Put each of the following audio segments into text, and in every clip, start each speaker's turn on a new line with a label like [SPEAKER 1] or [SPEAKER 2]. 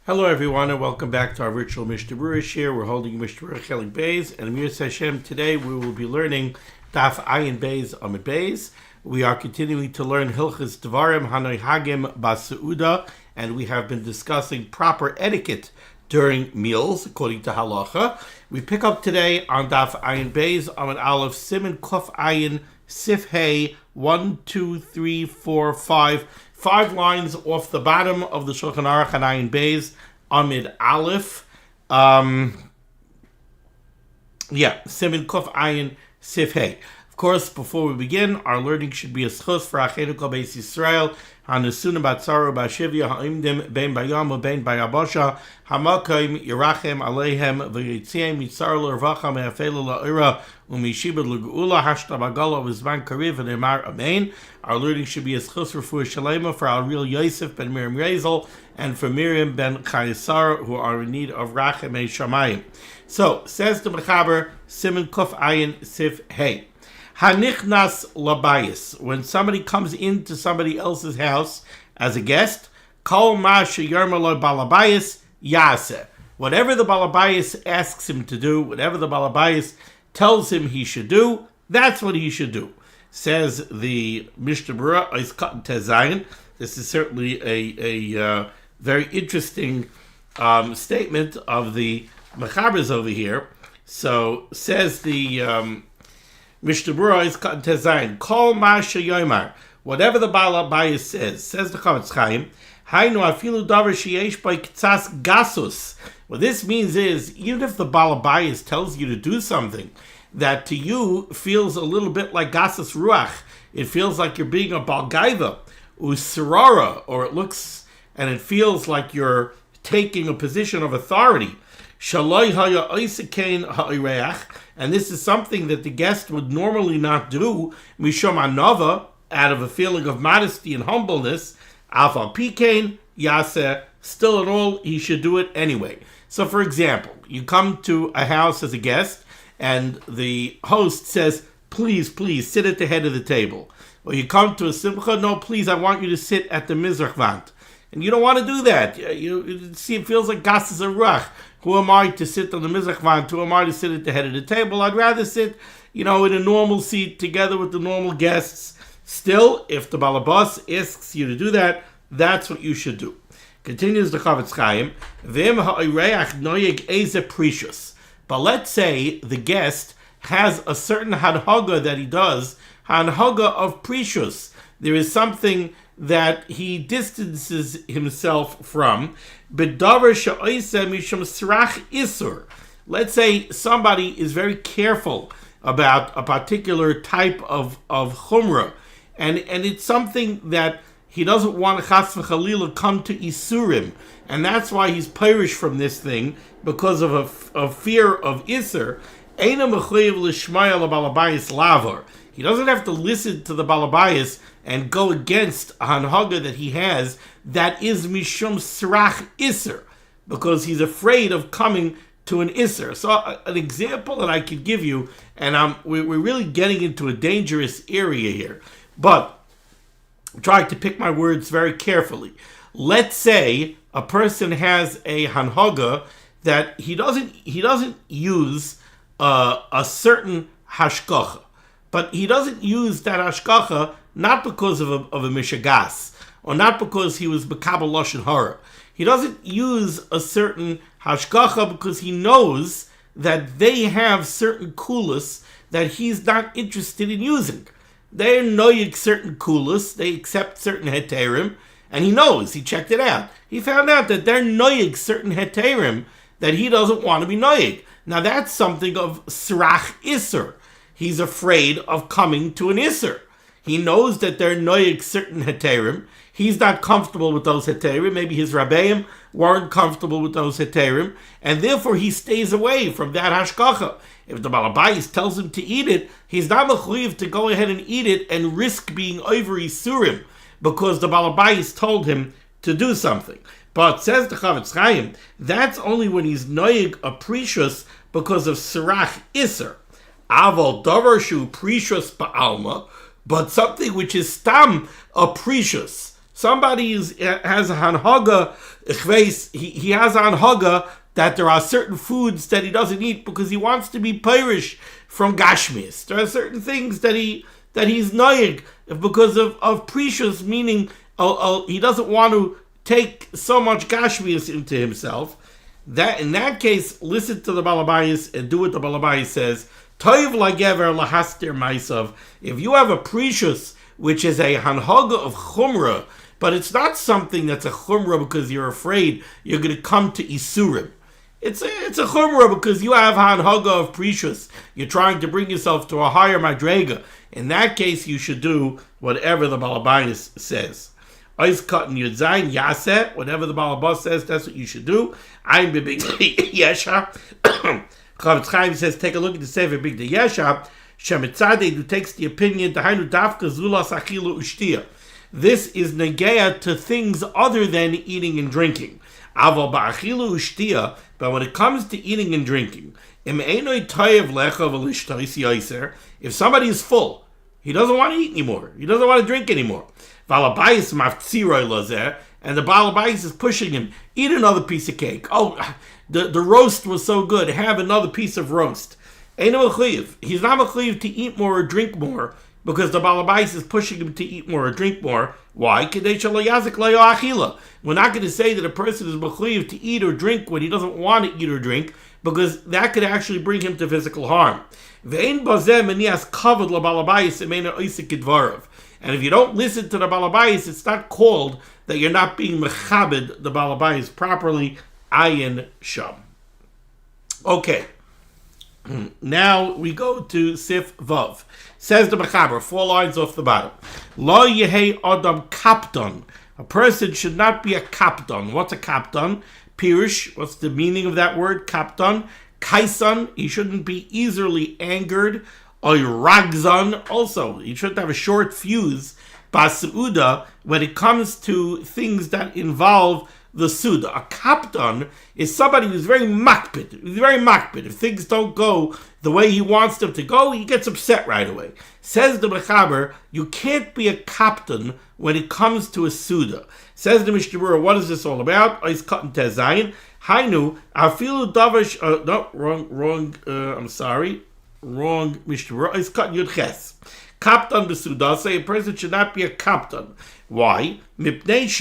[SPEAKER 1] Hello everyone and welcome back to our virtual Mishnah Berurah share. We're holding Mishnah Berurah Chelik Beis, and Amir Hashem, today we will be learning Daf Ayin Beis Amid Beis. We are continuing to learn Hilchos Dvarim Hanoi Hagim Seudah, and we have been discussing proper etiquette during meals according to halachah. We pick up today on Daf Ayin Beis Amid Aleph Siman Kuf Ayin Sif Hey 1, 2, 3, 4, 5. 5 lines off the bottom of the Shulchan Aruch Ayin Beis Amid Aleph. Siman Kuf Ayin Sif Hey. Of course, before we begin, our learning should be a schus for Achenu Kol Beis Yisrael, Hanusuna Batzaru Bashivya Ha'imdim Ben Bayam Ben Bayabosha Hamakim Yerachem Aleihem V'Yitziem Yitzar L'Rvacha Me'afelu La'ira U'Mishibad L'Geula Hashta Bagala V'Zman Kariv V'Nemar Amen. Our learning should be a schus for Shalema for our real Yosef Ben Miriam Rezel and for Miriam Ben Chayesar, who are in need of Rachem Shamayim. So, says the Mechaber, Siman Kuf Ayin Sif Hey. Hanichnas labayis. When somebody comes into somebody else's house as a guest, kol ma sheyarma lo balabayis yaseh. Whatever the balabayis asks him to do, whatever the balabayis tells him he should do, that's what he should do. Says the Mishnah Berurah is cut tezayin. This is certainly a very interesting statement of the Mechabers over here. So says the Mishnah Berurah is cut tezayin. Kol ma sheyomar. Whatever the balabayis says the Chavetz Chaim, hainu afilu davar sheyesh by ktsas gasus. What this means is, even if the balabayis tells you to do something that to you feels a little bit like gasus ruach, it feels like you're being a balgaiva, usirara, or it looks and it feels like you're taking a position of authority. Shaloi haya oisikein ha'ireach, and this is something that the guest would normally not do, mishom anava, out of a feeling of modesty and humbleness, alpha pikein yaseh, still in all, he should do it anyway. So for example, you come to a house as a guest, and the host says, please, sit at the head of the table. Or you come to a simcha, no, please, I want you to sit at the mizrach vant. And you don't want to do that. You see, it feels like gas is a ruach. Who am I to sit on the mizrach vant? Who am I to sit at the head of the table? I'd rather sit, in a normal seat together with the normal guests. Still, if the balabas asks you to do that, that's what you should do. Continues the Chavetz Chaim, V'im ha'ireyach noyeg eze precious. But let's say the guest has a certain hadhaga that he does, hadhaga of precious. There is something that he distances himself from. B'davar she'oiseh mishum srach isur. Let's say somebody is very careful about a particular type of chumrah, and it's something that he doesn't want chas v'chalila come to isurim, and that's why he's pirish from this thing, because of a fear of isur. Eina mechuyev l'shmaya l'balabayis lavar. He doesn't have to listen to the balabayis and go against a hanhaga that he has that is mishum srach isser, because he's afraid of coming to an isser. So an example that I could give you, and we're really getting into a dangerous area here, but I'm trying to pick my words very carefully. Let's say a person has a hanhaga that he doesn't use a certain hashkacha, but he doesn't use that hashkacha not because of a mishagas, or not because he was bekabel lashon hara. He doesn't use a certain hashkacha because he knows that they have certain kulas that he's not interested in using. They're noyig certain kulas, they accept certain heterim, and he knows, he checked it out. He found out that they're noyig certain heterim that he doesn't want to be noyig. Now that's something of srach isser. He's afraid of coming to an isser. He knows that they're noyig certain heterim. He's not comfortable with those heterim. Maybe his rabbeim weren't comfortable with those heterim, and therefore he stays away from that hashkacha. If the balabayis tells him to eat it, he's not mechuyev to go ahead and eat it and risk being over isurim because the balabayis told him to do something. But says the Chavetz Chaim, that's only when he's noyig a precious because of sirach iser. Aval davar shu precious ba'alma, but something which is stam a precious, Somebody has a hanhaga, he has a hanhaga that there are certain foods that he doesn't eat because he wants to be pirish from gashmis. There are certain things that he's noyig because of precious, meaning he doesn't want to take so much gashmis into himself. That in that case, listen to the balabayis and do what the balabayis says. Toiv lagever lahastir maisav. If you have a precious, which is a hanhaga of chumrah, but it's not something that's a chumrah because you're afraid you're going to come to isurim. It's a chumrah because you have hanhaga of precious. You're trying to bring yourself to a higher madrega. In that case, you should do whatever the balabayis says. Ois cotton yudzayin yaseh. Whatever the balabas says, that's what you should do. I'm big yesha. Chavetz Chaim says, take a look at the sefer big the yesha. Shemitzadeh, who takes the opinion dahainu dafka zulas achilu ushtia. This is negeya to things other than eating and drinking. Aval ba'achilu ushtia. But when it comes to eating and drinking, if somebody is full, he doesn't want to eat anymore. He doesn't want to drink anymore. And the balabais is pushing him. Eat another piece of cake. Oh, the roast was so good. Have another piece of roast. He's not mechuyev to eat more or drink more because the balabais is pushing him to eat more or drink more. Why? We're not going to say that a person is mechuyev to eat or drink when he doesn't want to eat or drink, because that could actually bring him to physical harm. And if you don't listen to the balabais, it's not called that you're not being mechabed the balabais properly. Ayin sham. Okay. Now we go to Sif Vav. Says the Mechaber, 4 lines off the bottom. Lo yehei adam kapton. A person should not be a kapton. What's a kapton? Pirush. What's the meaning of that word? Kapton. Kaisan. He shouldn't be easily angered. Oy ragzon. Also, he shouldn't have a short fuse. Seudah, when it comes to things that involve the seudah. A kapton is somebody who's very makpid. If things don't go the way he wants them to go, he gets upset right away. Says the Mechaber, you can't be a kapton when it comes to a seudah. Says the Mishnah Berurah, what is this all about? Ois cotton tezayin. Hainu, afilu davash, wrong Mishnah Berurah. Ois cotton yudches. Kapton b'seudah, say a person should not be a kapton. Why? Because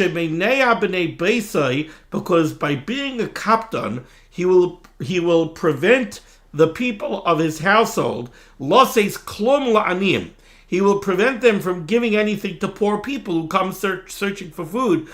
[SPEAKER 1] by being a kapton, he will prevent the people of his household. Loses klum la'anim. He will prevent them from giving anything to poor people who come searching for food.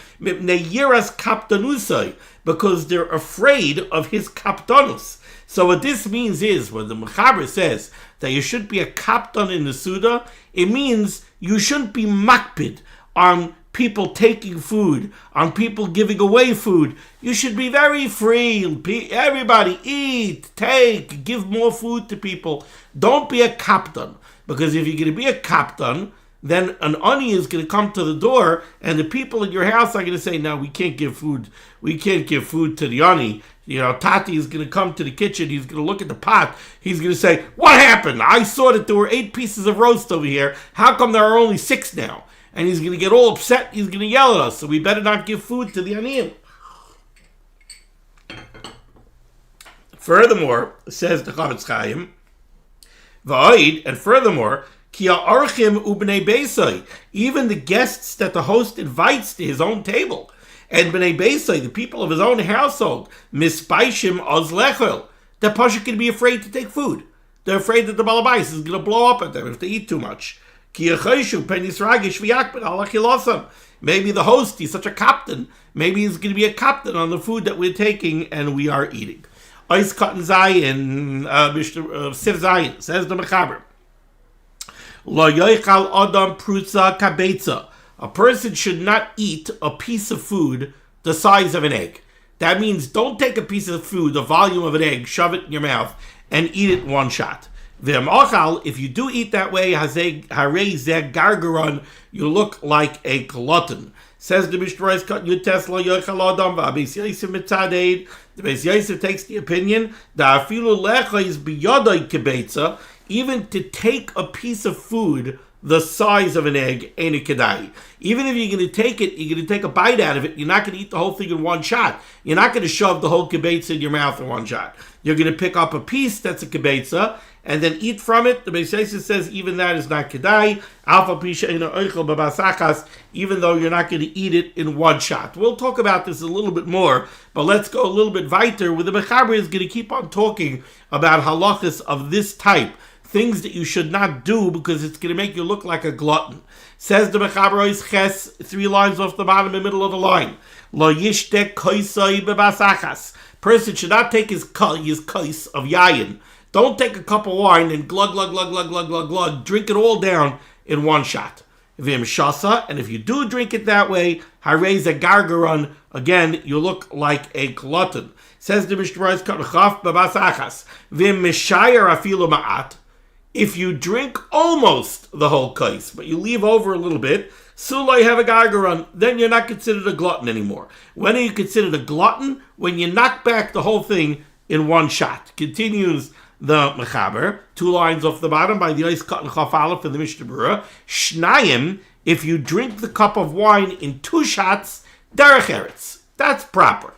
[SPEAKER 1] Because they're afraid of his kaptonus. So what this means is, when the Mechaber says that you should be a kapton in the seudah, it means you shouldn't be makpid on people taking food, on people giving away food. You should be very free. Everybody eat, take, give more food to people. Don't be a kapton, because if you're going to be a kapton, then an ani is going to come to the door, and the people in your house are going to say, no, we can't give food. We can't give food to the ani. Tati is going to come to the kitchen. He's going to look at the pot. He's going to say, what happened? I saw that there were 8 pieces of roast over here. How come there are only 6 now? And he's going to get all upset. He's going to yell at us. So we better not give food to the aniyim. Furthermore, says the Chavetz Chaim, and furthermore, even the guests that the host invites to his own table, and b'nei beisai, the people of his own household, mispaishim oz lechel, the pasha can be afraid to take food. They're afraid that the balabais is going to blow up at them if they eat too much. Maybe the host, he's such a captain. Maybe he's going to be a captain on the food that we're taking and we are eating. Ois cotton zayin, Sif zayin, says the Mechaber. Lo yoichal adam prutza kabetza. A person should not eat a piece of food the size of an egg. That means don't take a piece of food, the volume of an egg, shove it in your mouth, and eat it in one shot. If you do eat that way, gargaron, you look like a glutton. Says the Mishnah Berurah, the Beis Yosef takes the opinion that even to take a piece of food the size of an egg, ain't a kedai. Even if you're going to take it, you're going to take a bite out of it, you're not going to eat the whole thing in one shot. You're not going to shove the whole kibbetza in your mouth in one shot. You're going to pick up a piece, that's a kibbetza, and then eat from it. The Beis Yosef says even that is not kedai, even though you're not going to eat it in one shot. We'll talk about this a little bit more, but let's go a little bit weiter, where the Mechaber is going to keep on talking about halachas of this type, things that you should not do because it's going to make you look like a glutton. Says the Mechaber Ches, 3 lines off the bottom, in the middle of the line. Lo yishtek koisoi bebasachas. Person should not take his kais of yayin. Don't take a cup of wine and glug, glug, glug, glug, glug, glug, glug. Drink it all down in one shot. Vim shasa, and if you do drink it that way, harez a gargaron, again, you look like a glutton. Says the Mishnah Berurah bebasachas. Vim mishayer afilu ma'at. If you drink almost the whole kais, but you leave over a little bit, sulai have a gargaron, then you're not considered a glutton anymore. When are you considered a glutton? When you knock back the whole thing in one shot. Continues the Mechaber, 2 lines off the bottom by the Ois Katan Chaf Aleph in the Mishnah Berurah. Shnayim, if you drink the cup of wine in 2 shots, derech eretz. That's proper.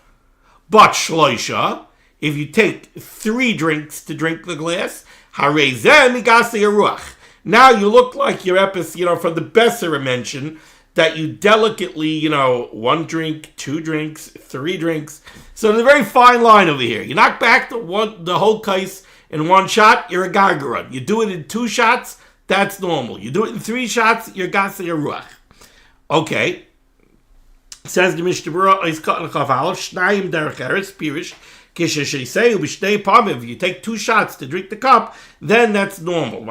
[SPEAKER 1] But shloisha, if you take 3 drinks to drink the glass, harezeh migasi ruach. Now you look like your from the Besser mention, that you delicately, 1 drink, 2 drinks, 3 drinks. So there's a very fine line over here. You knock back the whole kais in 1 shot, you're a gargaron. You do it in 2 shots, that's normal. You do it in 3 shots, you're gasi ruach. Okay. Says the Mishnah Berurah, Shnayim derech eretz, pirish. If you take 2 shots to drink the cup, then that's normal.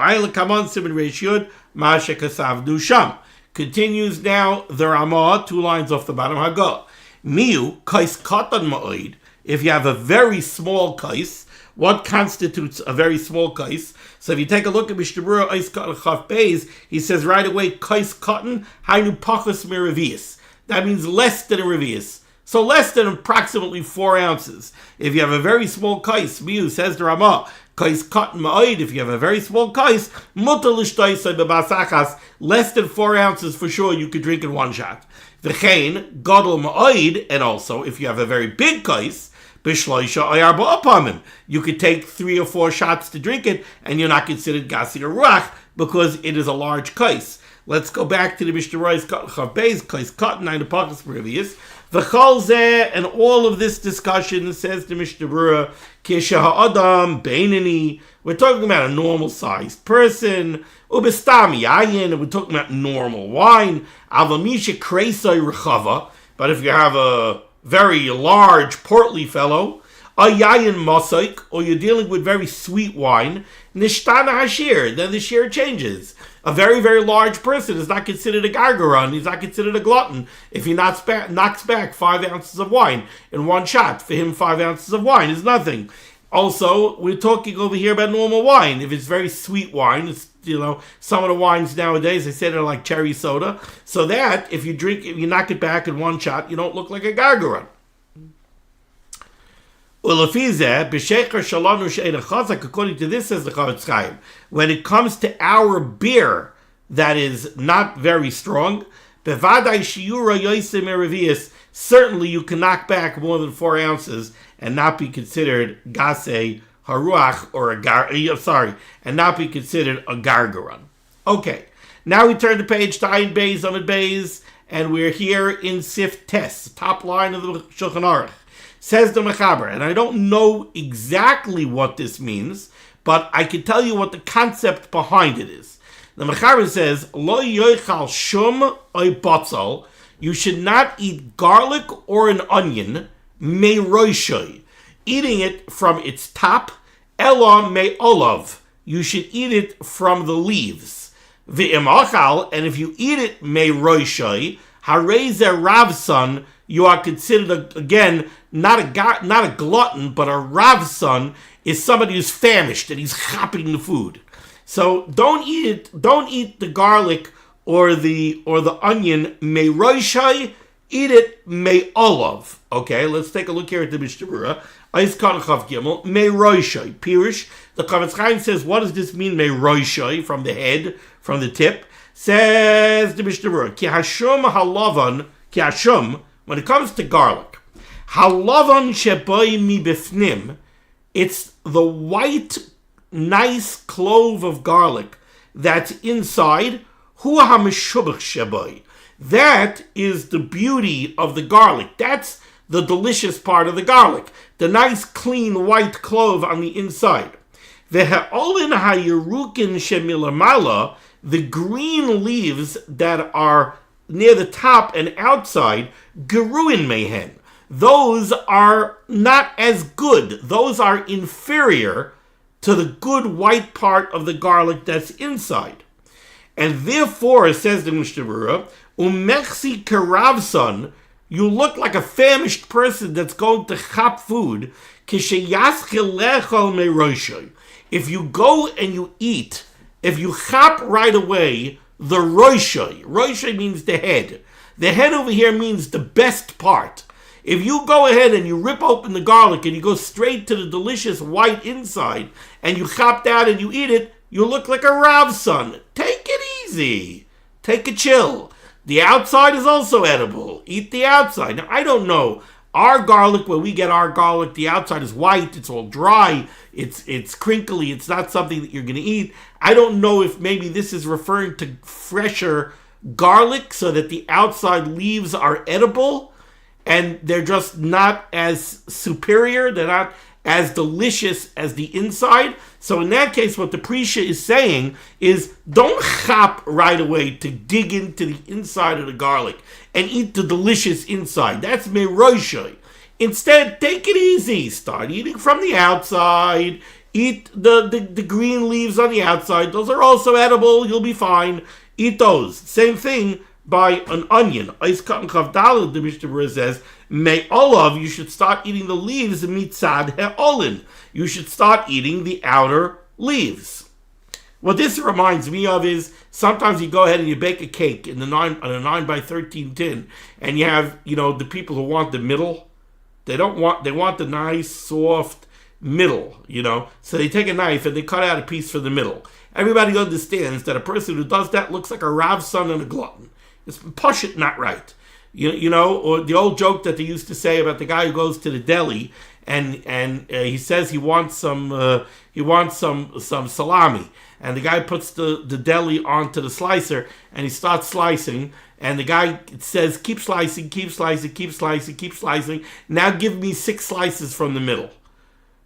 [SPEAKER 1] Continues now the Ramah, 2 lines off the bottom. Hago. Miu, kais katan ma'oid. If you have a very small kais, what constitutes a very small kais? So if you take a look at Mishnah Berurah, Eis Katan Chaf Beis, he says right away, kais katan, hainu pachas meravius. That means less than a revius. So less than approximately 4 ounces. If you have a very small kais, Miu, says the Ramah, kais katan ma'oid, if you have a very small kais, mutar l'shtoisai bebasachas, less than 4 ounces for sure you could drink in 1 shot. V'chein, gadol ma'oid, and also if you have a very big kais, b'shloisha ayar ba'apamim, you could take 3 or 4 shots to drink it, and you're not considered gasi or ruach, because it is a large kais. Let's go back to the Mishnah Berurah Chav Beis, kais katan, 9 pachas previous. V'chol zeh, and all of this discussion, says the Mishnah Berurah, kisha ha'adam beinani, we're talking about a normal-sized person, ubestam yayin, and we're talking about normal wine, avamisha kreisai rechava, but if you have a very large, portly fellow, a yayin mosaik, or you're dealing with very sweet wine, nishtana hashir, then the share changes. A very, very large person is not considered a gargaron. He's not considered a glutton if he knocks back 5 ounces of wine in 1 shot. For him, 5 ounces of wine is nothing. Also, we're talking over here about normal wine. If it's very sweet wine, it's, some of the wines nowadays, they say they're like cherry soda. So that, if you knock it back in 1 shot, you don't look like a gargaron. According to this, says the Chavetz Chaim, when it comes to our beer that is not very strong, certainly you can knock back more than 4 ounces and not be considered gasei haruach and not be considered a gargaron. Okay, now we turn the page to Ayin Beis Amud Beis, and we're here in Sif Tes, top line of the Shulchan Aruch. Says the Mechaber, and I don't know exactly what this means, but I can tell you what the concept behind it is. The Mechaber says, Lo yoichal shum oy batzal, you should not eat garlic or an onion, me roishoy, eating it from its top, ela me olav, you should eat it from the leaves. V'imachal, and if you eat it me roishoy, hareze ravson, you are considered, again, not a glutton, but a ravson is somebody who's famished and he's chopping the food. So don't eat it. Don't eat the garlic or the onion. Me roishai, eat it me olav. Okay, let's take a look here at the Mishnah Berurah. Eis Katan Chaf Gimel me roishai. Pirish. The Chavetz Chaim says, what does this mean? Me roishai, from the head, from the tip. Says the Mishnah Berurah, Ki hashum halavan, ki hashum, when it comes to garlic, halavan sheboi mi bifnim, it's the white, nice clove of garlic that's inside, hu hameshubach sheboi. That is the beauty of the garlic. That's the delicious part of the garlic. The nice, clean, white clove on the inside. Ve'ha'olin ha'yerukin shemilamala, the green leaves that are near the top and outside, geruin mehen. Those are not as good. Those are inferior to the good white part of the garlic that's inside. And therefore, says the Mishnah Berurah, umechsi karavson, you look like a famished person that's going to chop food. If you go and you eat, if you chop right away, the roishay means the head. The head over here means the best part. If you go ahead and you rip open the garlic and you go straight to the delicious white inside and you chop that and you eat it, you look like a Rav son. Take it easy. Take a chill. The outside is also edible. Eat the outside. Now, I don't know. Our garlic, where we get our garlic, the outside is white. It's all dry. It's crinkly. It's not something that you're going to eat. I don't know if maybe this is referring to fresher garlic so that the outside leaves are edible and they're just not as superior. They're not as delicious as the inside. So in that case, what the Prisha is saying is don't chop right away to dig into the inside of the garlic and eat the delicious inside. That's meroishay. Instead, take it easy. Start eating from the outside. Eat the green leaves on the outside. Those are also edible. You'll be fine. Eat those. Same thing by an onion. Ice cut and chavdal, the Mishnah Berurah says, may olav, you should start eating the leaves mitzad he'olin. You should start eating the outer leaves. What this reminds me of is sometimes you go ahead and you bake a cake in on a 9x13 tin, and you have, the people who want the middle. They want the nice, soft middle, So they take a knife and they cut out a piece for the middle. Everybody understands that a person who does that looks like a Rav son and a glutton. It's pashut not right. Or the old joke that they used to say about the guy who goes to the deli and he says he wants some salami, and the guy puts the deli onto the slicer and he starts slicing, and the guy says keep slicing, keep slicing, keep slicing, keep slicing. Now give me 6 slices from the middle,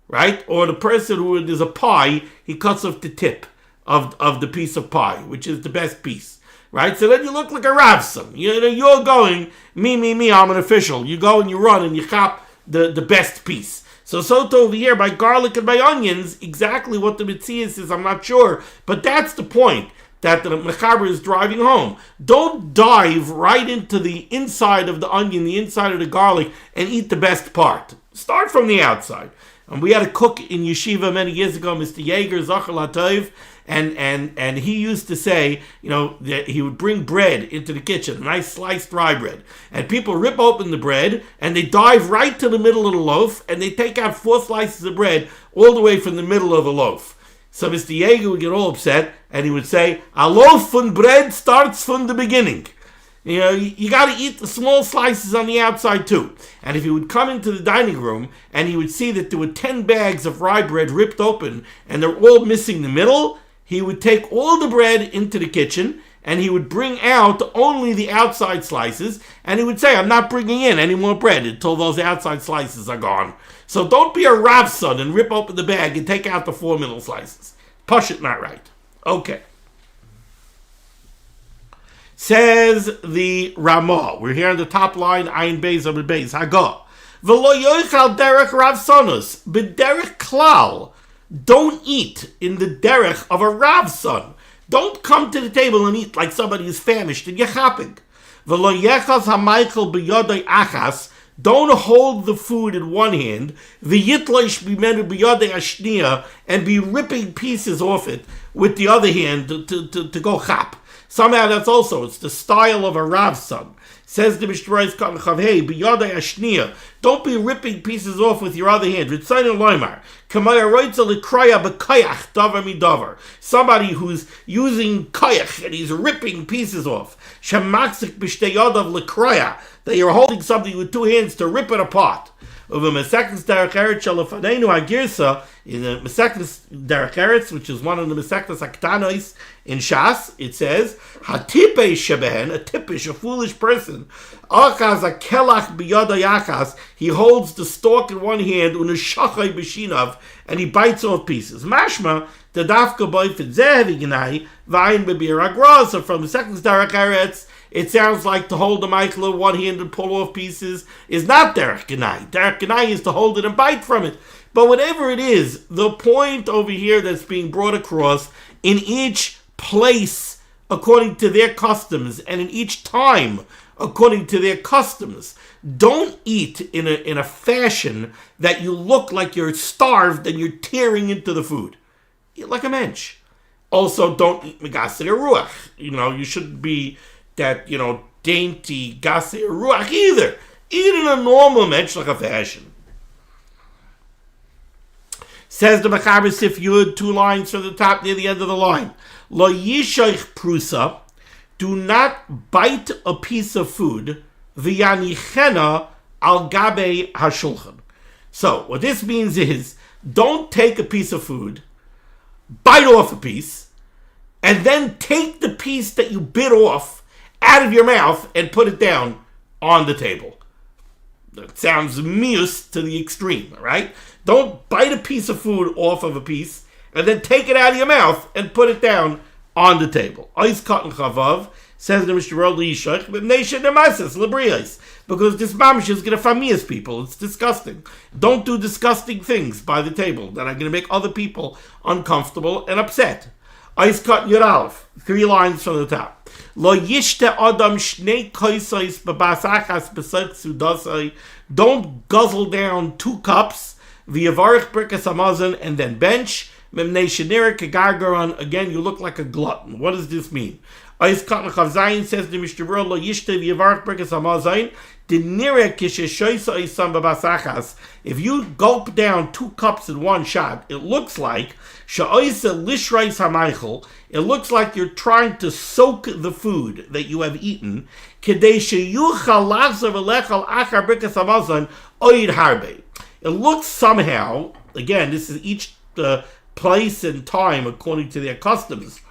[SPEAKER 1] right? Or the person who there's a pie, he cuts off the tip of the piece of pie, which is the best piece. Right? So then you look like a Ravson. You're going, me, I'm an official. You go and you run and you chop the best piece. So too over here, by garlic and by onions, exactly what the Metzias is, I'm not sure. But that's the point that the Mechaber is driving home. Don't dive right into the inside of the onion, the inside of the garlic, and eat the best part. Start from the outside. And we had a cook in yeshiva many years ago, Mr. Yeager, Zachar Latov, and he used to say, that he would bring bread into the kitchen, nice sliced rye bread, and people rip open the bread and they dive right to the middle of the loaf and they take out 4 slices of bread all the way from the middle of the loaf. So Mr. Yeager would get all upset and he would say, a loaf from bread starts from the beginning. You got to eat the small slices on the outside too. And if he would come into the dining room and he would see that there were 10 bags of rye bread ripped open and they're all missing the middle, he would take all the bread into the kitchen and he would bring out only the outside slices, and he would say, I'm not bringing in any more bread until those outside slices are gone. So don't be a Rav son and rip open the bag and take out the 4 middle slices. Push it not right. Okay. Says the Ramah. We're here on the top line, Ayin Beis Amud Beis. Hagah. V'lo yoichal derech Rav sonus. B'derech klal. Don't eat in the derech of a Rav son. Don't come to the table and eat like somebody is famished and you're chapping. V'lo yechaz hamaychel b'yodai achas. Don't hold the food in one hand. V'yitloish b'menu b'yodai ashniya. And be ripping pieces off it with the other hand to go chap. Somehow it's the style of a Rav son. Says the Mishnah Berurah, don't be ripping pieces off with your other hand. Somebody who's using koyach and he's ripping pieces off. That you're holding something with two hands to rip it apart. In the Mesechus Derech Eretz, which is one of the Mesechus Aktanos in Shas, it says, "Hatipe shebehen," a tipish, a foolish person, achaz a kelach biyada yachas, he holds the stalk in one hand, uneshachay b'shinav, and he bites off pieces. Mashma the dafka boyfet zehevi gnai v'ayin b'bir agra. So from the Mesechus Derech Eretz, it sounds like to hold the Michael in one hand and pull off pieces is not derech gnai. Derech gnai is to hold it and bite from it. But whatever it is, the point over here that's being brought across, in each place according to their customs, and in each time according to their customs, don't eat in a fashion that you look like you're starved and you're tearing into the food. Eat like a mensch. Also, don't eat megasei ruach. You shouldn't be that, dainty gasei ruach either. Eat in a normal mensch like a fashion. Says the Mechaber Sif Yud, 2 lines from the top near the end of the line. Lo yishoich prusa, do not bite a piece of food, v'yanichena al gabe hashulchan. So, what this means is, don't take a piece of food, bite off a piece, and then take the piece that you bit off out of your mouth and put it down on the table. That sounds mius to the extreme, right? Don't bite a piece of food off of a piece and then take it out of your mouth and put it down on the table. Ois katan chavav, says the Mishnah Berurah, because this mamish is going to famias people. It's disgusting. Don't do disgusting things by the table that are going to make other people uncomfortable and upset. Ois katan yuralef, 3 lines from the top. Lo yishte adam shnei koisais babasachas besach sudasai. Don't guzzle down 2 cups, v'yavarich birkas hamazon, and then bench. Memnei shenira kegargaron. Again, you look like a glutton. What does this mean? Ois katan chav zayin, says the Mishnah Berurah, lo yishte v'yavarich birkas hamazon. If you gulp down 2 cups in one shot, it looks like it looks like you're trying to soak the food that you have eaten. It looks somehow, again, this is each place and time according to their customs.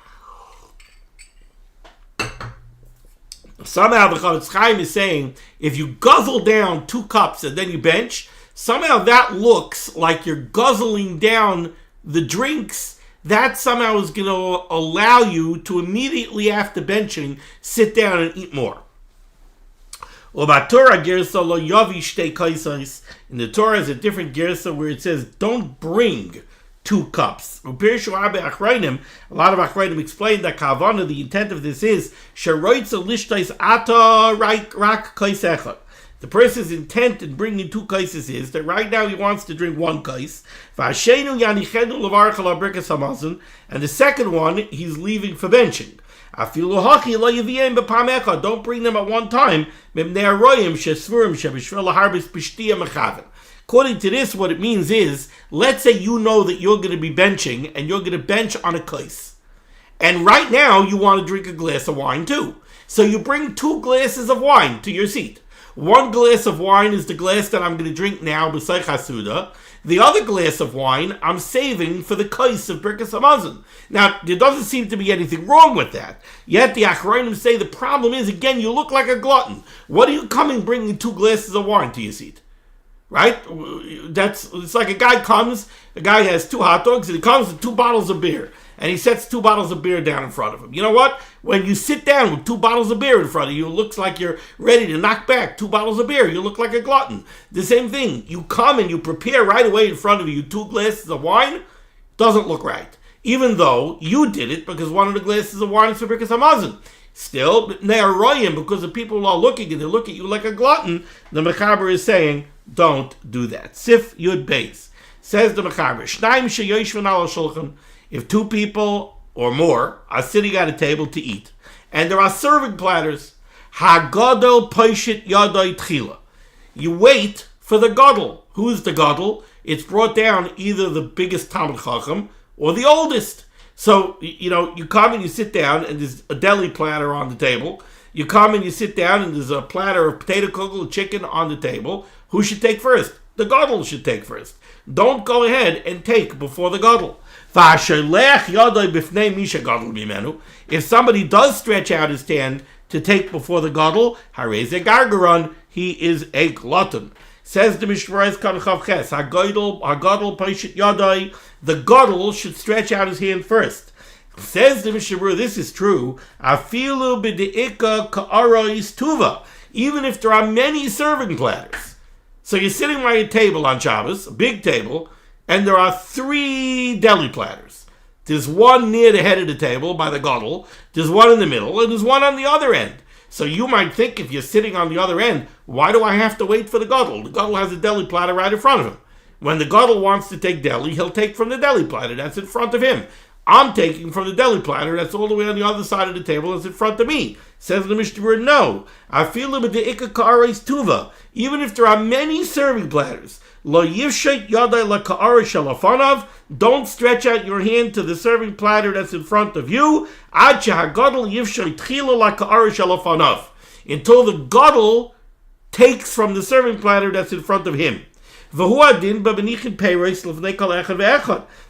[SPEAKER 1] Somehow the Chavetz Chaim is saying, if you guzzle down 2 cups and then you bench, somehow that looks like you're guzzling down the drinks. That somehow is going to allow you to immediately after benching, sit down and eat more. In the Torah is a different gersa where it says, don't bring 2 cups. A lot of Achrayim explain that Kavana, the intent of this is the person's intent in bringing 2 kaises is that right now he wants to drink 1 kais, and the second one he's leaving for benching. Don't bring them at one time. According to this, what it means is, let's say you know that you're going to be benching, and you're going to bench on a kais. And right now, you want to drink a glass of wine too. So you bring 2 glasses of wine to your seat. 1 glass of wine is the glass that I'm going to drink now, b'saych seudah. The other glass of wine, I'm saving for the kais of Birkas Hamazon. Now, there doesn't seem to be anything wrong with that. Yet the Achrayim say the problem is, again, you look like a glutton. What are you coming bringing 2 glasses of wine to your seat? Right? It's like a guy has 2 hot dogs, and he comes with 2 bottles of beer. And he sets 2 bottles of beer down in front of him. You know what? When you sit down with 2 bottles of beer in front of you, it looks like you're ready to knock back 2 bottles of beer. You look like a glutton. The same thing. You come and you prepare right away in front of you 2 glasses of wine. Doesn't look right. Even though you did it because one of the glasses of wine is for Birkas Hamazon. Still, because the people are looking and they look at you like a glutton, the Mechaber is saying, don't do that. Sif Yud Beis. Says the Mechaber, Shnaim sheyoshvin al shulchan. If 2 people or more are sitting at a table to eat, and there are serving platters, Hagadol poishit yadai tchila. You wait for the gadol. Who's the gadol? It's brought down either the biggest Talmid Chacham or the oldest. So, you come and you sit down and there's a deli platter on the table. You come and you sit down and there's a platter of potato kugel, chicken on the table. Who should take first? The gadol should take first. Don't go ahead and take before the gadol. If somebody does stretch out his hand to take before the gadol, hareze gargaron, he is a glutton. Says the Mishnah Berurah, Hagadol Paishit Yadai, the gadol should stretch out his hand first. Says the Mishnah Berurah, this is true. Afilu b'de'ika ka'arais tuva, even if there are many serving platters. So you're sitting by a table on Shabbos, a big table, and there are 3 deli platters. There's one near the head of the table by the gadol, there's one in the middle, and there's one on the other end. So you might think, if you're sitting on the other end, why do I have to wait for the gadol? The gadol has a deli platter right in front of him. When the gadol wants to take deli, he'll take from the deli platter that's in front of him. I'm taking from the deli platter that's all the way on the other side of the table that's in front of me. Says the Mishnah Berurah, no. I feel with the ikakares tuva. Even if there are many serving platters, lo yivshet yadai la ka'ara shalafanav. Don't stretch out your hand to the serving platter that's in front of you. Ad shehagadol yivshet tchila la ka'ara shalafanav. Until the gadol takes from the serving platter that's in front of him.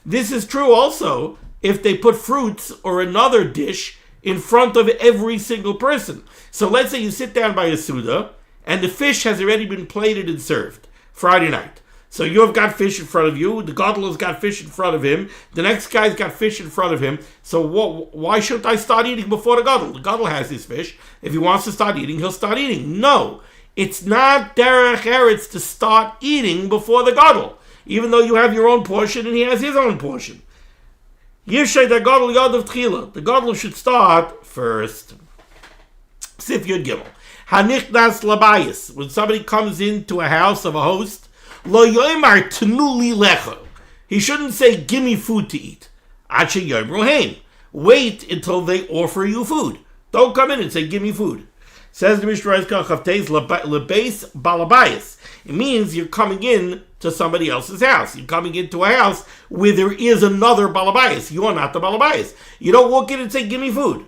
[SPEAKER 1] This is true also if they put fruits or another dish in front of every single person. So let's say you sit down by a seudah and the fish has already been plated and served Friday night. So you've got fish in front of you, the gadol has got fish in front of him, the next guy's got fish in front of him. So why shouldn't I start eating before the gadol? The gadol has his fish. If he wants to start eating, he'll start eating. No, it's not derech eretz to start eating before the gadol, even though you have your own portion and he has his own portion. Yishay the gadol yad of tchila. The gadol should start first. Sif Yud Gimel. Hanichnas labayis. When somebody comes into a house of a host, lo yoymar tnuli lecha. He shouldn't say, give me food to eat. Ache yomru heim. Wait until they offer you food. Don't come in and say, give me food. Says the Mishnah Berurah, lebeis balabayis. It means you're coming in to somebody else's house. You're coming into a house where there is another balabayis. You are not the balabayis. You don't walk in and say, give me food.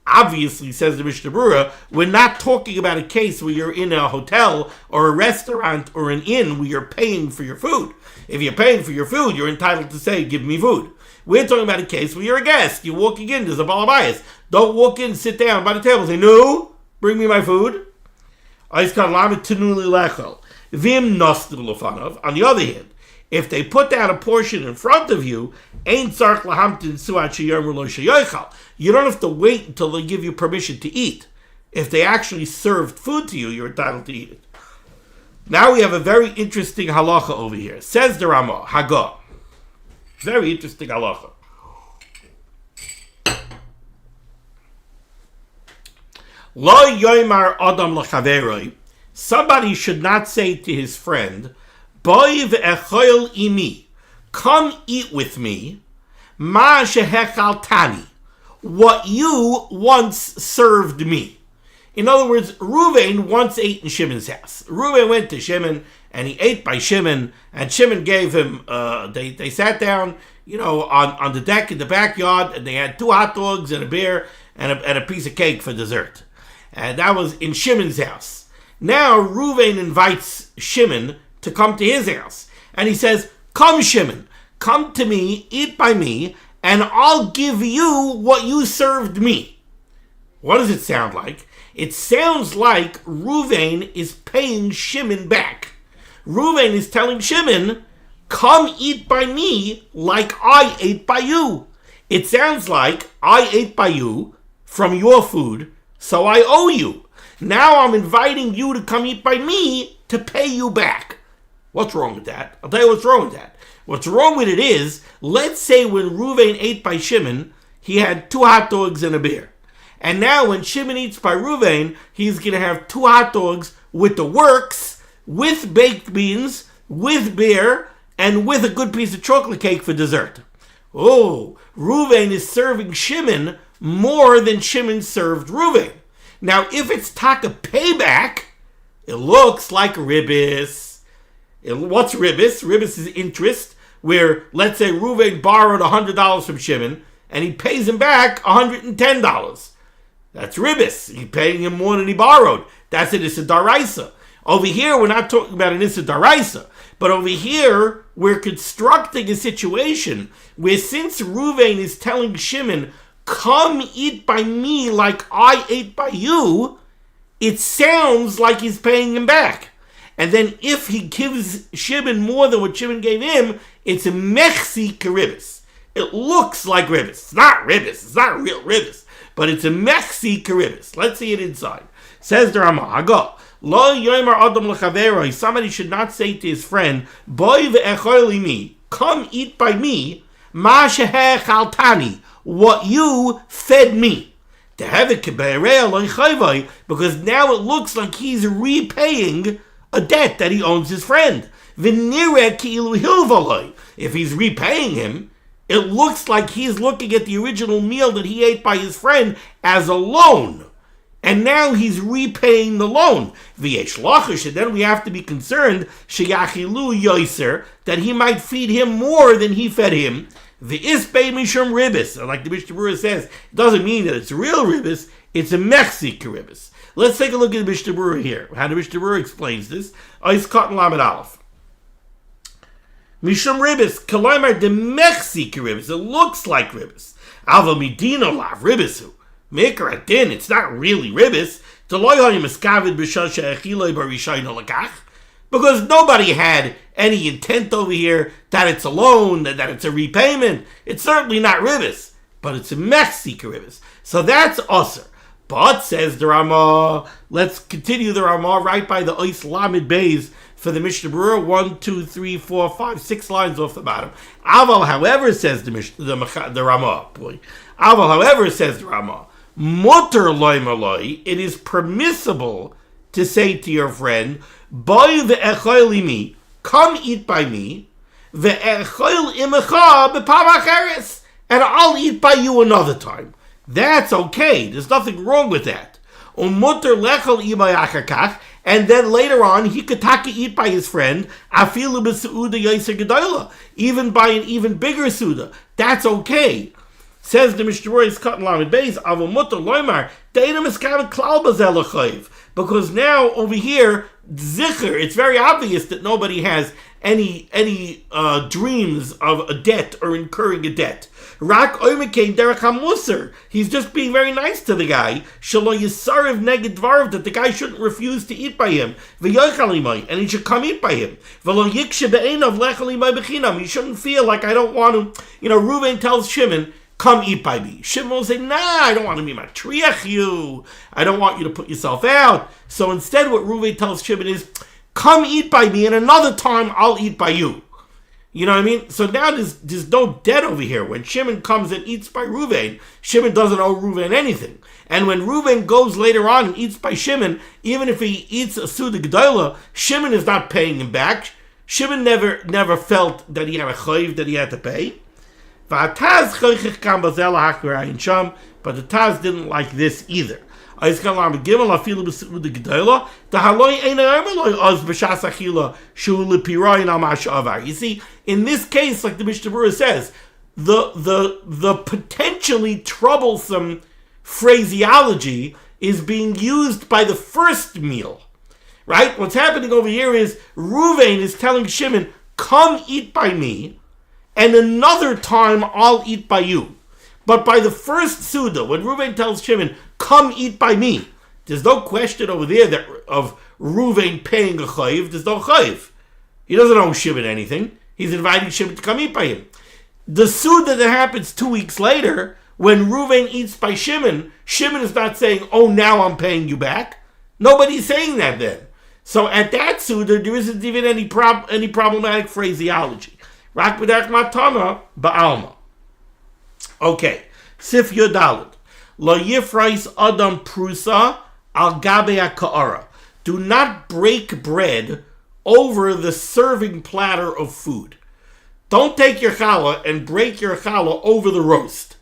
[SPEAKER 1] Obviously, says the Mishnah Berurah, we're not talking about a case where you're in a hotel or a restaurant or an inn where you're paying for your food. If you're paying for your food, you're entitled to say, give me food. We're talking about a case where you're a guest. You're walking in, there's a balabayis. Don't walk in, sit down by the table and say, no, bring me my food. On the other hand, if they put down a portion in front of you, you don't have to wait until they give you permission to eat. If they actually served food to you, you're entitled to eat it. Now we have a very interesting halachah over here. Says the Ramah, Hagah. Very interesting halachah. Lo yoymar adam l'chaveroi. Somebody should not say to his friend, Boi ve'echol imi. Come eat with me. Ma shehechaltani. What you once served me. In other words, Reuven once ate in Shimon's house. Reuven went to Shimon and he ate by Shimon, and Shimon gave him, they sat down, on the deck in the backyard, and they had 2 hot dogs and a beer and a piece of cake for dessert. And that was in Shimon's house. Now Reuven invites Shimon to come to his house. And he says, come Shimon, come to me, eat by me, and I'll give you what you served me. What does it sound like? It sounds like Reuven is paying Shimon back. Reuven is telling Shimon, come eat by me like I ate by you. It sounds like I ate by you from your food, so I owe you. Now I'm inviting you to come eat by me to pay you back. What's wrong with that? I'll tell you what's wrong with that. What's wrong with it is, let's say when Reuven ate by Shimon, he had 2 hot dogs and a beer. And now when Shimon eats by Reuven, he's going to have 2 hot dogs with the works, with baked beans, with beer, and with a good piece of chocolate cake for dessert. Oh, Reuven is serving Shimon more than Shimon served Reuven. Now, if it's taka payback, it looks like ribbis. What's ribbis? Ribbis is interest, where, let's say, Reuven borrowed $100 from Shimon, and he pays him back $110. That's ribbis. He's paying him more than he borrowed. That's an issa daraisa. Over here, we're not talking about an issa daraisa, but over here, we're constructing a situation where since Reuven is telling Shimon, come eat by me like I ate by you, it sounds like he's paying him back. And then if he gives Shimon more than what Shimon gave him, it's a mechsi karibis. It looks like ribbis. It's not ribbis. It's not real ribbis. But it's a mechsi karibis. Let's see it inside. Says the Ramah, Hago, Lo yomer adam l'chaveroi, somebody should not say to his friend, Boi ve'echoli mi, come eat by me, ma sheheh chaltani, what you fed me. Because now it looks like he's repaying a debt that he owes his friend. If he's repaying him, it looks like he's looking at the original meal that he ate by his friend as a loan. And now he's repaying the loan. And then we have to be concerned that he might feed him more than he fed him. The isbei mishum ribis, like the Mishnah Berurah says, it doesn't mean that it's real ribis, it's a mechsi ribis. Let's take a look at the Mishnah Berurah here. How the Mishnah Berurah explains this. Ois cotton lamed aleph. Mishum ribis, kalaymar de mechsi ribis. It looks like ribis. Alva midino lav ribisu. Mikra adin, it's not really ribis. Deloy miskavid b'shasha echiloi barishayno lakach. Because nobody had any intent over here that it's a loan, that it's a repayment. It's certainly not ribis, but it's a mechsi ribis. So that's usher. But, says the Ramah, let's continue the Ramah right by the Ois Lamed Beis for the Mishnah Berurah, 1, 2, 3, 4, 5, 6 lines off the bottom. Aval, however, says the Ramah, Aval, however, says the Ramah, Mutter loy maloi, it is permissible to say to your friend, Boy ve'echol imi, come eat by me, ve'echol imecha b'pam acheres, and I'll eat by you another time. That's okay. There's nothing wrong with that. Umutter lechol imay achakach, and then later on he could eat by his friend, afilu b'seudah yoser gedola, even by an even bigger seudah. That's okay. Says the Mishnah Berurah, cotton lamed beis, avol mutter loymar deina miskavet klal bazel l'chayv. Because now over here, zikr, it's very obvious that nobody has any dreams of a debt or incurring a debt. Rak oimikein derech hamusar. He's just being very nice to the guy. Shelo yisarev neged dvarav, that the guy shouldn't refuse to eat by him. V'yochal imay, and he should come eat by him. V'lo yikshe be'einav lechal imay b'chinam. He shouldn't feel like I don't want to. Reuven tells Shimon, come eat by me. Shimon will say, nah, I don't want to be matriach you. I don't want you to put yourself out. So instead what Reuven tells Shimon is, come eat by me, and another time I'll eat by you. You know what I mean? So now there's no debt over here. When Shimon comes and eats by Reuven, Shimon doesn't owe Reuven anything. And when Reuven goes later on and eats by Shimon, even if he eats a seudah gedola, Shimon is not paying him back. Shimon never felt that he had a chayv that he had to pay. But the Taz didn't like this either. You see, in this case, like the Mishnah Berurah says, the potentially troublesome phraseology is being used by the first meal. Right? What's happening over here is Reuven is telling Shimon, come eat by me, and another time I'll eat by you. But by the first seudah, when Reuven tells Shimon, come eat by me, there's no question over there of Reuven paying a chayiv. There's no chayiv. He doesn't owe Shimon anything. He's inviting Shimon to come eat by him. The seudah that happens 2 weeks later, when Reuven eats by Shimon, Shimon is not saying, oh, now I'm paying you back. Nobody's saying that then. So at that seudah, there isn't even any problematic phraseology. Rak b'derech matana ba'alma. Okay, Sif Yodalit. Lo yifrais adam prusa al gabe ha'ka'ara. Do not break bread over the serving platter of food. Don't take your challah and break your challah over the roast.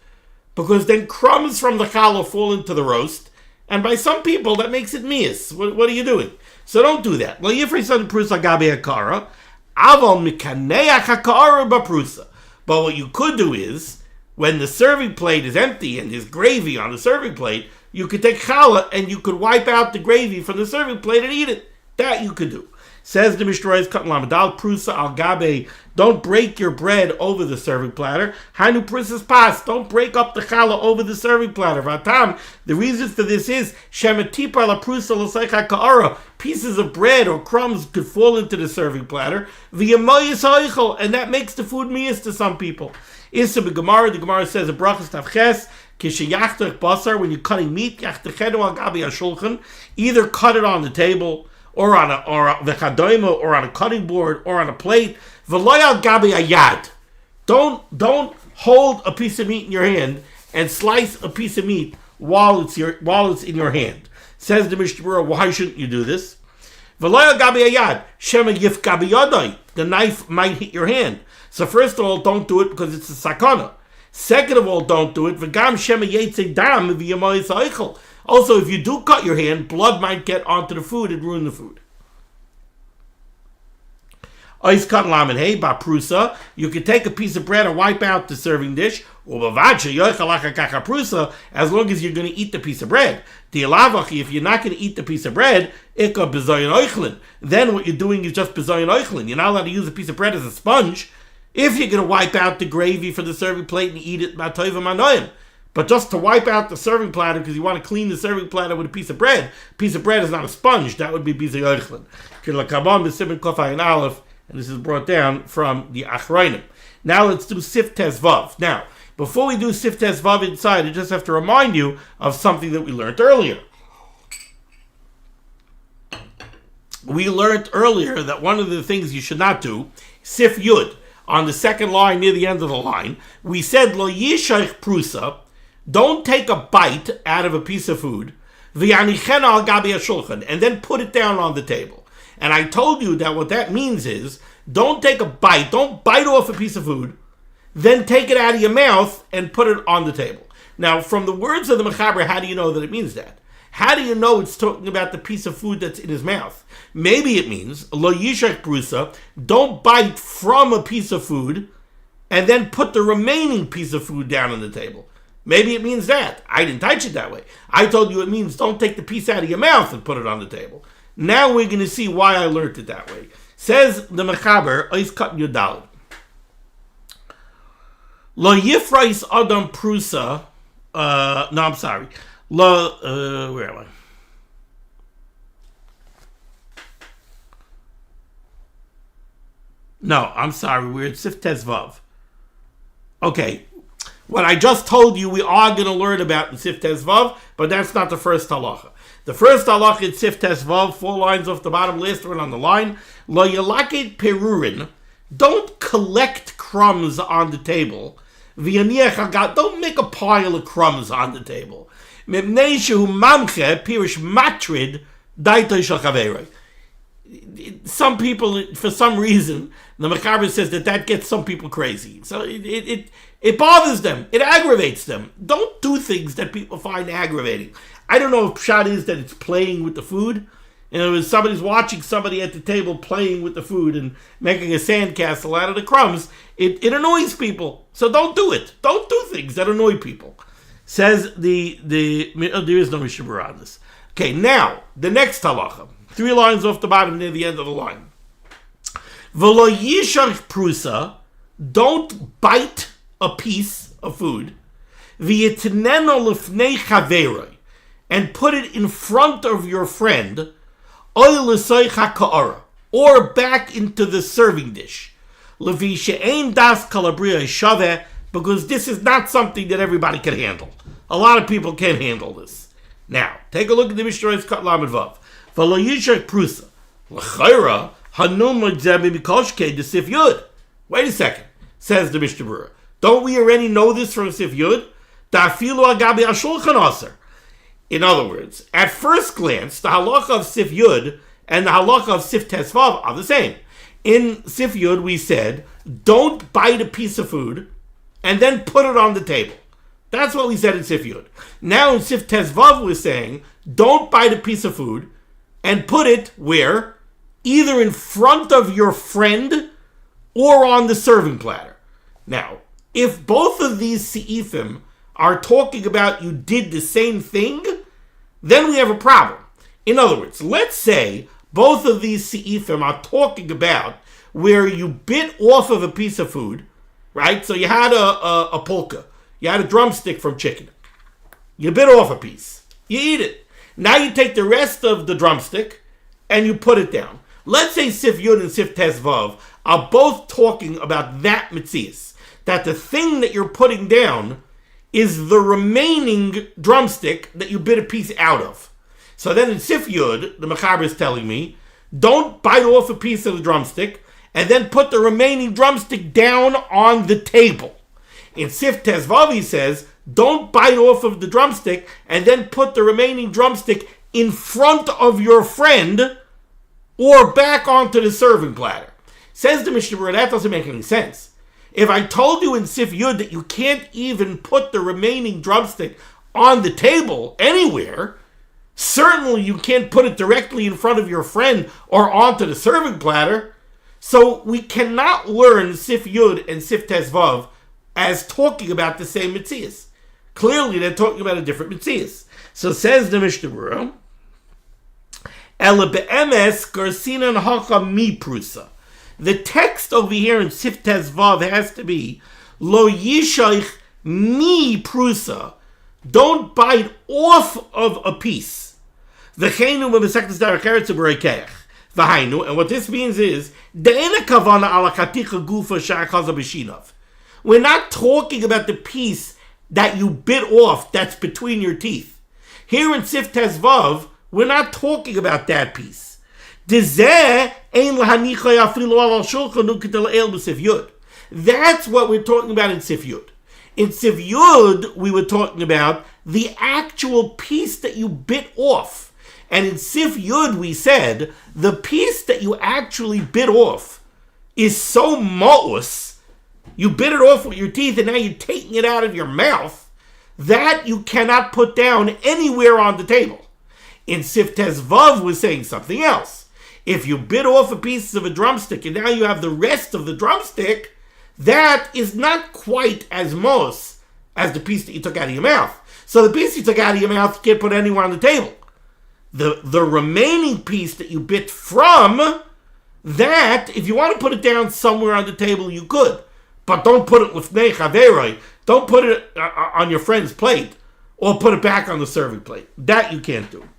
[SPEAKER 1] because then crumbs from the challah fall into the roast, and by some people that makes it mias. What are you doing? So don't do that. Lo yifrei son prusa gabe hakara, aval mikaneach hakara baprusa. But what you could do is, when the serving plate is empty and there's gravy on the serving plate, you could take challah and you could wipe out the gravy from the serving plate and eat it. That you could do. Says the Mishnah Berurah, prusa al gabe, don't break your bread over the serving platter. Hanu prusas pas, don't break up the challah over the serving platter. Vatam, the reason for this is shematipa la prusa l'seicha ka'ara, pieces of bread or crumbs could fall into the serving platter. V'yamayis ha'eichel, and that makes the food mias to some people. Issa b'Gemara, the Gemara says a brachas tavches, kishayachtach basar, when you're cutting meat, yachtachedu al gabe ha'shulchan, either cut it on the table, or on a cutting board, or on a plate. V'loyal gabi ayad. Don't hold a piece of meat in your hand and slice a piece of meat while it's in your hand. Says the Mishnah Berurah, why shouldn't you do this? V'loyal gabi ayad. Shema yif gabi yadai. The knife might hit your hand. So first of all, don't do it because it's a sakana. Second of all, don't do it. V'gam shema yetze dam v'yamayis ha'eichel. Also, if you do cut your hand, blood might get onto the food and ruin the food. Ois cut lamed hey baprusa. You could take a piece of bread and wipe out the serving dish. As long as you're going to eat the piece of bread. If you're not going to eat the piece of bread, then what you're doing is just bezoyin oichlin. You're not allowed to use a piece of bread as a sponge. If you're going to wipe out the gravy for the serving plate and eat it, but just to wipe out the serving platter because you want to clean the serving platter with a piece of bread is not a sponge. That would be bizoyin oichlin. And this is brought down from the Achrayim. Now let's do Sif Tes Vav. Now, before we do Sif Tes Vav inside, I just have to remind you of something that we learned earlier. We learned earlier that one of the things you should not do, Sif Yud, on the second line near the end of the line, we said Lo Yishaych Prusa, don't take a bite out of a piece of food, V'yanichena al gabi hashulchan, and then put it down on the table. And I told you that what that means is, don't take a bite, don't bite off a piece of food, then take it out of your mouth and put it on the table. Now, from the words of the Mechaber, how do you know that it means that? How do you know it's talking about the piece of food that's in his mouth? Maybe it means, lo yishak prusa, don't bite from a piece of food and then put the remaining piece of food down on the table. Maybe it means that. I didn't touch it that way. I told you it means don't take the piece out of your mouth and put it on the table. Now we're going to see why I learned it that way. Says the Mechaber, Ois Kat Yudal. Lo yifrais adam prusa. No, I'm sorry. Where am I? No, I'm sorry. We're at Sif Tes Vav. Okay. What I just told you we are going to learn about in Sif Tes Vav, but that's not the first halachah. The first halachah in Sif Tes Vav, 4 lines off the bottom, last one on the line. Lo yalakid perurin. Don't collect crumbs on the table. Don't make a pile of crumbs on the table. Mibnei shehu mamche pirish matrid daitoi shel chaveroi. Some people, for some reason, the Mechaber says that gets some people crazy. So it bothers them. It aggravates them. Don't do things that people find aggravating. I don't know if pshat is that it's playing with the food. If somebody's watching somebody at the table playing with the food and making a sandcastle out of the crumbs, it annoys people. So don't do it. Don't do things that annoy people. Says there is no Mishnah Berurah on this. Okay, now, the next halacha. 3 lines off the bottom near the end of the line. V'lo yishach prusa, don't bite a piece of food. V'yitneno lifnei chaveroi, and put it in front of your friend, oy l'soicha ka'ara, or back into the serving dish. Levi she'ein das kalabria shaveh, because this is not something that everybody can handle. A lot of people can't handle this. Now, take a look at the Mishnah Kat Lamed Vav. V'lo yishach prusa, l'chayra hanum l'dzeh mikoshkei de Sif Yud. Wait a second, says the Mishnah Berurah. Don't we already know this from Sif Yud? Da'afilu agabi hashulchan aser. In other words, at first glance, the halachah of Sif Yud and the halachah of Sif Tes Vav are the same. In Sif Yud, we said, don't bite a piece of food and then put it on the table. That's what we said in Sif Yud. Now in Sif Tezvav we're saying, don't bite a piece of food and put it where? Either in front of your friend or on the serving platter. Now, if both of these se'ifim are talking about you did the same thing, then we have a problem. In other words, let's say both of these se'ifim are talking about where you bit off of a piece of food, right? So you had a polka. You had a drumstick from chicken. You bit off a piece. You eat it. Now you take the rest of the drumstick and you put it down. Let's say Sif Yud and Sif Tezvav are both talking about that mitzias, that the thing that you're putting down is the remaining drumstick that you bit a piece out of. So then in Sif Yud, the Mechaber is telling me, don't bite off a piece of the drumstick and then put the remaining drumstick down on the table. In Sif Tezvav, he says, don't bite off of the drumstick and then put the remaining drumstick in front of your friend or back onto the serving platter. Says the Mishnah Berurah, that doesn't make any sense. If I told you in Sif Yud that you can't even put the remaining drumstick on the table anywhere, certainly you can't put it directly in front of your friend or onto the serving platter. So we cannot learn Sif Yud and Sif Tezvav as talking about the same mitzias. Clearly, they're talking about a different mitzias. So says the Mishnah Berurah, Ela be'emes garsinan hacha mi prusa. The text over here in Sif Tezvav has to be lo yishaych mi prusa. Don't bite off of a piece. V'cheinu b'mesechtes derech eretz u'bereikeach. V'hainu, and what this means is de'ena kavana ala chaticha gufa she'achaza b'shinav. We're not talking about the piece that you bit off that's between your teeth. Here in Sif Tezvav, we're not talking about that piece. That's what we're talking about in Sif Yud. In Sif Yud, we were talking about the actual piece that you bit off. And in Sif Yud, we said the piece that you actually bit off is so ma'us, you bit it off with your teeth and now you're taking it out of your mouth, that you cannot put down anywhere on the table. In Sif Tezvav, we're saying something else. If you bit off a piece of a drumstick and now you have the rest of the drumstick, that is not quite as mos as the piece that you took out of your mouth. So the piece you took out of your mouth you can't put anywhere on the table. The remaining piece that you bit from, that, if you want to put it down somewhere on the table, you could. But don't put it lifnei chaveroi. Don't put it on your friend's plate or put it back on the serving plate. That you can't do.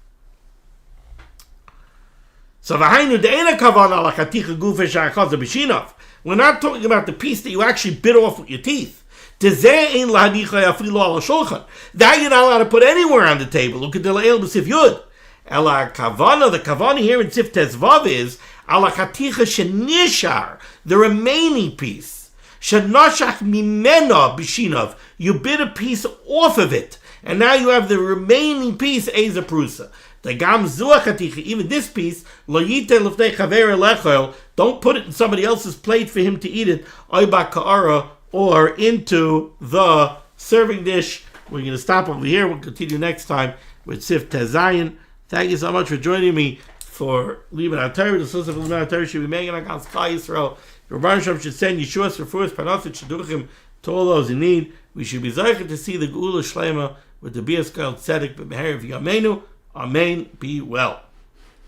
[SPEAKER 1] So we're not talking about the piece that you actually bit off with your teeth. That you're not allowed to put anywhere on the table. Look at the kavana here in Sif Tezvav is the remaining piece. You bit a piece off of it, and now you have the remaining piece as a prusa. Even this piece, don't put it in somebody else's plate for him to eat it, or into the serving dish. We're going to stop over here. We'll continue next time with Sif Tezayin. Thank you so much for joining me for limud HaTorah. The source of limud HaTorah should be making against Klal Yisrael. Your Baruch should send Yeshua's refuahs parnasit shidduchim to all those in need. We should be zeicher to see the Geula Shlema with the Bias Kol Tzedek b'meher v'yameinu. Amen. Be well.